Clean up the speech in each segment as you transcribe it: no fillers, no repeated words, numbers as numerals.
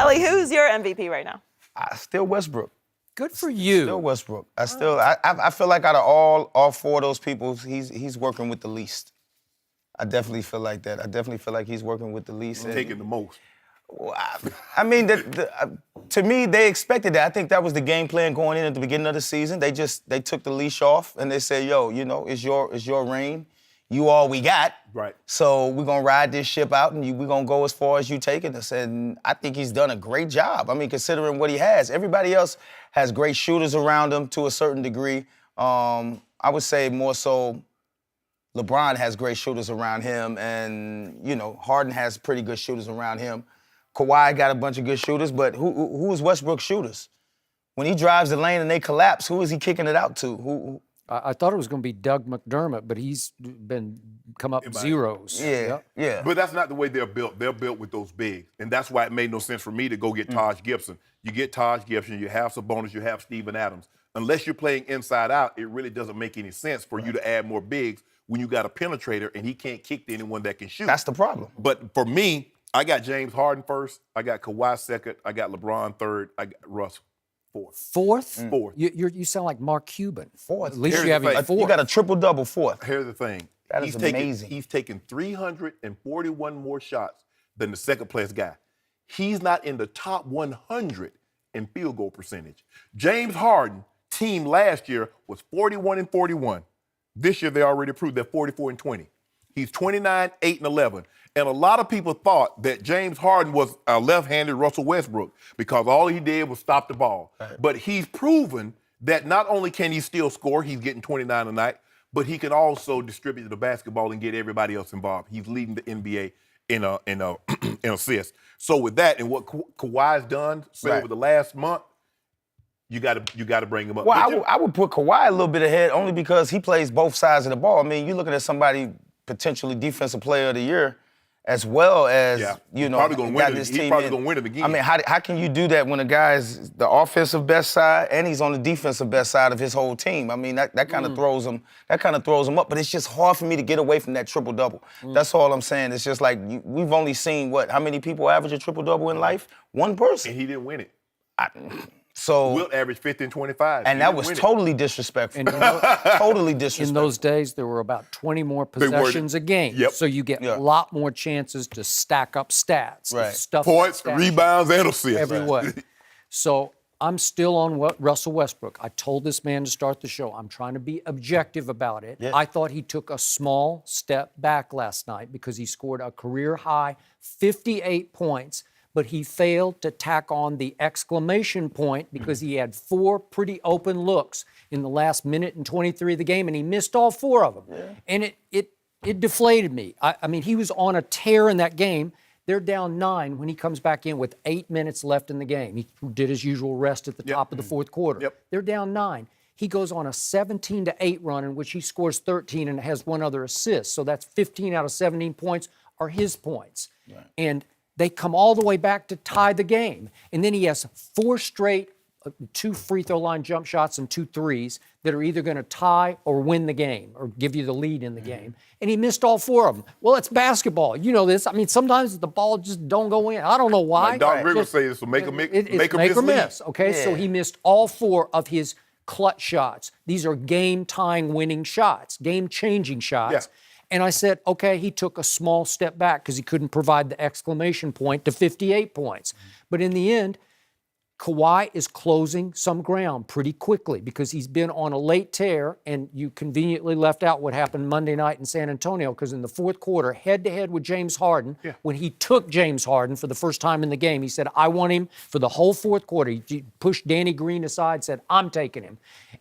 Nelly, who's your MVP right now? Still Westbrook. Good for you. Still Westbrook. I feel like out of all four of those people, he's working with the least. I definitely feel like that. I definitely feel like he's working with the least. Taking the most. Well, I mean, to me, they expected that. I think that was the game plan going in at the beginning of the season. They took the leash off and they said, "Yo, it's your reign. You all we got. Right. So we're gonna ride this ship out and we're gonna go as far as you take it." I said, and I think he's done a great job. I mean, considering what he has, everybody else has great shooters around him to a certain degree. I would say more so. LeBron has great shooters around him, and Harden has pretty good shooters around him. Kawhi got a bunch of good shooters, but who is Westbrook's shooters? When he drives the lane and they collapse, who is he kicking it out to? I thought it was going to be Doug McDermott, but he's come up zeros. Yeah. But that's not the way they're built. They're built with those bigs, and that's why it made no sense for me to go get Taj Gibson. You get Taj Gibson, you have Sabonis, you have Steven Adams. Unless you're playing inside out, it really doesn't make any sense for you to add more bigs when you got a penetrator and he can't kick to anyone that can shoot. That's the problem. But for me, I got James Harden first, I got Kawhi second, I got LeBron third, I got Russ fourth. Fourth? Fourth. You sound like Mark Cuban. Fourth. At least Here's you have the a thing. fourth. You got a triple-double fourth. Here's the thing. That is amazing. He's taken 341 more shots than the second-place guy. He's not in the top 100 in field goal percentage. James Harden, team last year, was 41-41. This year, they already proved they're 44-20. He's 29, 8, and 11. And a lot of people thought that James Harden was a left-handed Russell Westbrook because all he did was stop the ball. Right. But he's proven that not only can he still score, he's getting 29 a night, but he can also distribute the basketball and get everybody else involved. He's leading the NBA in assists. So with that and what Kawhi's done over the last month, you got to bring him up. Well, I would put Kawhi a little bit ahead only because he plays both sides of the ball. I mean, you're looking at somebody potentially defensive player of the year, as well as probably gonna win it. He's probably gonna win it again. I mean, how can you do that when a guy's the offensive best side and he's on the defensive best side of his whole team? I mean, that kind of throws him. That kind of throws him up. But it's just hard for me to get away from that triple double. That's all I'm saying. It's just like we've only seen how many people average a triple double in life? One person. And he didn't win it. So Wilt averaged 50 and 25. And that was totally disrespectful. And totally disrespectful. In those days, there were about 20 more possessions a game. Yep. So you get a lot more chances to stack up stats. Right. Stuff points, rebounds, and assists. Every way. So I'm still on Russell Westbrook. I told this man to start the show. I'm trying to be objective about it. Yeah. I thought he took a small step back last night because he scored a career-high 58 points, but he failed to tack on the exclamation point because he had 4 pretty open looks in the last minute and 23 of the game, and he missed all 4 of them. Yeah. And it deflated me. I mean, he was on a tear in that game. They're down 9 when he comes back in with 8 minutes left in the game. He did his usual rest at the top of the fourth quarter. Yep. They're down 9. He goes on a 17-8 run in which he scores 13 and has 1 other assist. So that's 15 out of 17 points are his points. Right. And they come all the way back to tie the game. And then he has 4 straight 2 free throw line jump shots and 2 threes that are either going to tie or win the game or give you the lead in the game. And he missed all 4 of them. Well, it's basketball. You know this. I mean, sometimes the ball just don't go in. I don't know why. Like Doc Rivers says, so make a miss. Okay, so he missed all 4 of his clutch shots. These are game-tying winning shots, game-changing shots. Yeah. And I said, okay, he took a small step back because he couldn't provide the exclamation point to 58 points. But in the end, Kawhi is closing some ground pretty quickly because he's been on a late tear, and you conveniently left out what happened Monday night in San Antonio because in the fourth quarter, head-to-head with James Harden, when he took James Harden for the first time in the game, he said, I want him for the whole fourth quarter. He pushed Danny Green aside, said, I'm taking him.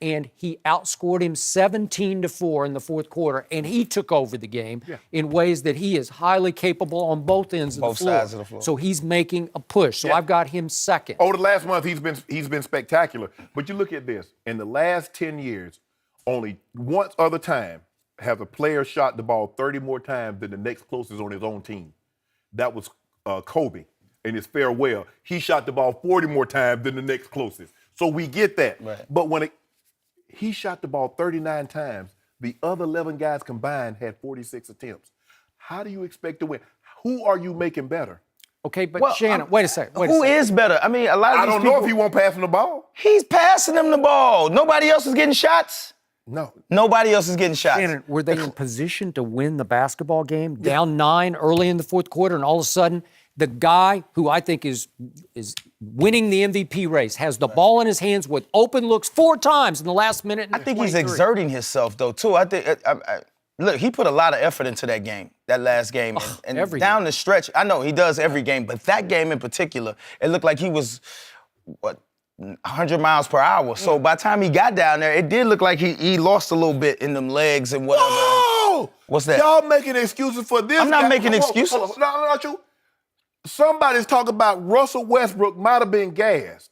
And he outscored him 17-4 in the fourth quarter, and he took over the game in ways that he is highly capable on both ends of the floor. Both sides of the floor. So he's making a push. So I've got him second. Over the last month, he's been spectacular. But you look at this. In the last 10 years, only once other time has a player shot the ball 30 more times than the next closest on his own team. That was Kobe in his farewell. He shot the ball 40 more times than the next closest. So we get that. Right. But when he shot the ball 39 times, the other 11 guys combined had 46 attempts. How do you expect to win? Who are you making better? Okay, but Shannon, wait a second. Who is better? I mean, a lot of I these don't people, know if he won't pass him the ball. He's passing them the ball. Nobody else is getting shots. No. Nobody else is getting shots. Shannon, were they in position to win the basketball game, down 9 early in the fourth quarter, and all of a sudden, the guy who I think is winning the MVP race has the ball in his hands with open looks 4 times in the last minute. I think he's exerting himself, though, too. I think, look, he put a lot of effort into that game, that last game. And every down game. the stretch, I know he does every game, but that game in particular, it looked like he was, 100 miles per hour. So by the time he got down there, it did look like he lost a little bit in them legs and whatever. Whoa! What's that? Y'all making excuses for this? I'm not guy. making excuses. Hold on. No, not you. Somebody's talking about Russell Westbrook might have been gassed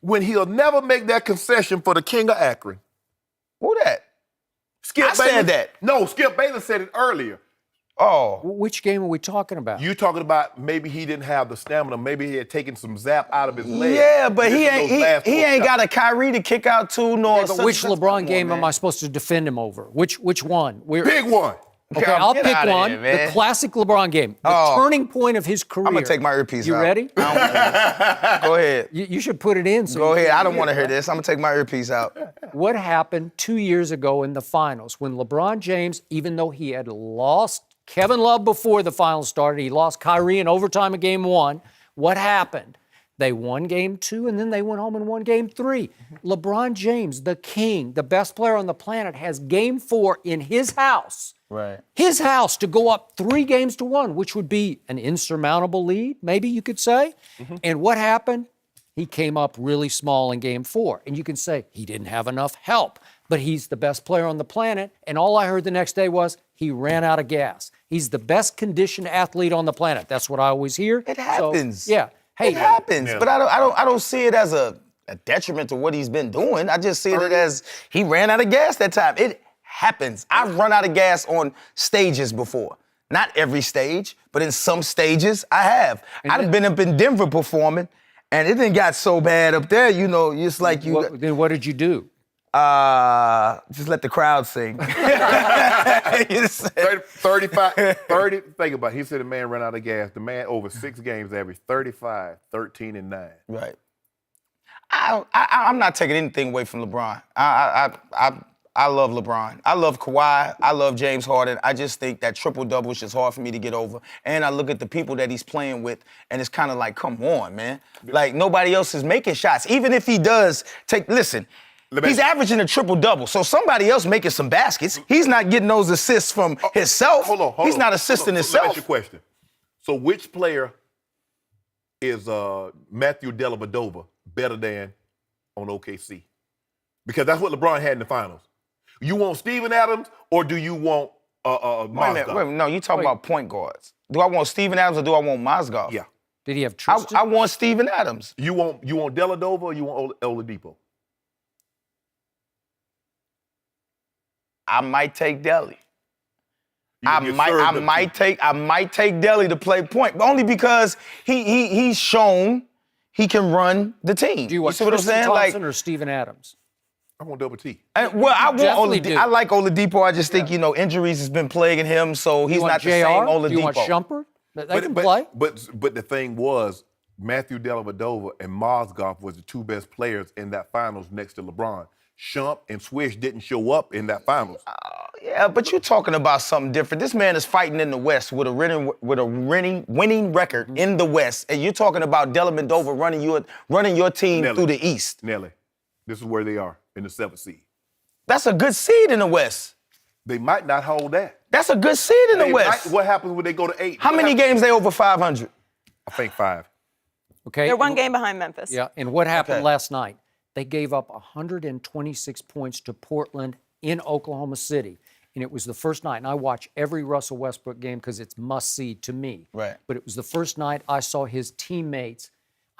when he'll never make that concession for the King of Akron. Who that? Skip I said that. No, Skip Bayless said it earlier. Oh. Which game are we talking about? You talking about maybe he didn't have the stamina, maybe he had taken some zap out of his leg. Yeah, but he Missing those ain't last 4 got a Kyrie to kick out to, nor Which LeBron game am I supposed to defend him over? Which one? Big one. Okay, I'll Get pick outta one. here, man. The classic LeBron game. The turning point of his career. I'm gonna take my earpiece You out. ready? Go ahead. You should put it in. So Go you ahead. can I don't hear want to it. hear this. I'm gonna take my earpiece out. What happened 2 years ago in the finals when LeBron James, even though he had lost Kevin Love before the finals started, he lost Kyrie in overtime of game 1. What happened? They won game 2, and then they went home and won game 3. LeBron James, the king, the best player on the planet, has game 4 in his house. Right. His house to go up 3-1, which would be an insurmountable lead, maybe you could say. And what happened? He came up really small in game 4. And you can say he didn't have enough help, but he's the best player on the planet. And all I heard the next day was he ran out of gas. He's the best conditioned athlete on the planet. That's what I always hear. It happens. So, yeah. Hey, It happens. But I don't see it as a detriment to what he's been doing. I just see it as he ran out of gas that time. It happens. I've run out of gas on stages before. Not every stage, but in some stages I have. I've been up in Denver performing, and it didn't got so bad up there, you know, it's like you... Then what did you do? Just let the crowd sing. 35, 30, think about it. He said the man ran out of gas. The man over 6 games averaged 35, 13, and 9. Right. I'm not taking anything away from LeBron. I love LeBron. I love Kawhi. I love James Harden. I just think that triple-double is just hard for me to get over. And I look at the people that he's playing with, and it's kind of like, come on, man. Like, nobody else is making shots. Even if he does listen, he's averaging a triple-double, so somebody else making some baskets. He's not getting those assists from himself. Hold on. He's not assisting Let me himself. ask you a question. So which player is Matthew Dellavedova better than on OKC? Because that's what LeBron had in the finals. You want Steven Adams or do you want Wait a minute. No, you talking about point guards. Do I want Steven Adams or do I want Mozgov? Yeah. Did he have Tristan? I want Steven Adams. You want Dellavedova or you want Oladipo? I might take Delly. I You might take Delly to play point, but only because he's shown he can run the team. Do you want see what I'm Tristan saying? Thompson or Steven Adams? I want Double T. I want definitely Oladipo. do. I like Oladipo. I just think injuries has been plaguing him, so he's not the same Oladipo. Do you want Sharpe? They can play. But the thing was, Matthew Dellavedova and Mozgov was the 2 best players in that finals next to LeBron. Sharpe and Swish didn't show up in that finals. Yeah, but you're talking about something different. This man is fighting in the West with a winning record in the West, and you're talking about Dellavedova running your team Nelly, through the East. Nelly, this is where they are in the 7th seed. That's a good seed in the West. They might not hold that. That's a good seed in the West. What happens when they go to 8? How many games they over 500? I think 5. Okay. They're 1 game behind Memphis. Yeah, and what happened Okay. last night? They gave up 126 points to Portland in Oklahoma City. And it was the first night, and I watch every Russell Westbrook game because it's must-see to me. Right. But it was the first night I saw his teammates,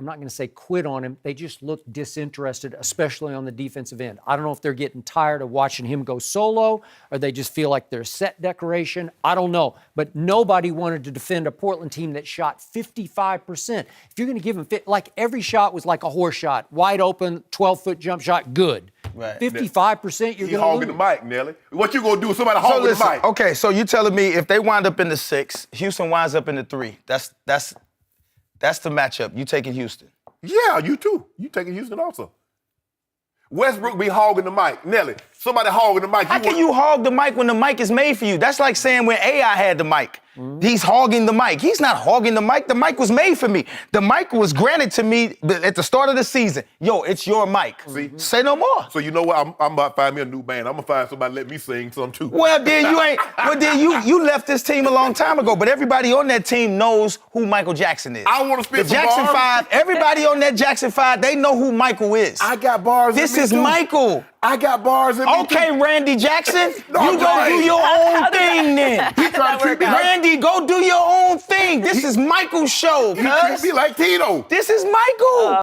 I'm not going to say quit on him, they just looked disinterested, especially on the defensive end. I don't know if they're getting tired of watching him go solo or they just feel like they're set decoration. I don't know. But nobody wanted to defend a Portland team that shot 55%. If you're going to give him, like every shot was like a horse shot, wide open, 12-foot jump shot, good. Right. 55%, you're He going hogging to the lose. mic, Nelly. What you gonna do? Somebody hogging the mic. Okay, so you telling me if they wind up in the 6, Houston winds up in the 3. That's the matchup. You taking Houston. Yeah, you too. You taking Houston also. Westbrook be hogging the mic. Nelly, somebody hogging the mic. How can you hog the mic when the mic is made for you? That's like saying when AI had the mic. He's hogging the mic. He's not hogging the mic. The mic was made for me. The mic was granted to me at the start of the season. Yo, it's your mic. See? Say no more. So you know what? I'm about to find me a new band. I'm gonna find somebody to let me sing some too. Well, then you ain't. Well, then you left this team a long time ago. But everybody on that team knows who Michael Jackson is. I want to spit The some Jackson bars. 5. Everybody on that Jackson 5, they know who Michael is. I got bars. This in me is too. Michael. I got bars in me Okay, too. Randy Jackson, No, you go right. do your own thing then. He trying to treat me like Randy, go do your own thing. This is Michael's show, he treat cuz. me like Tito. This is Michael.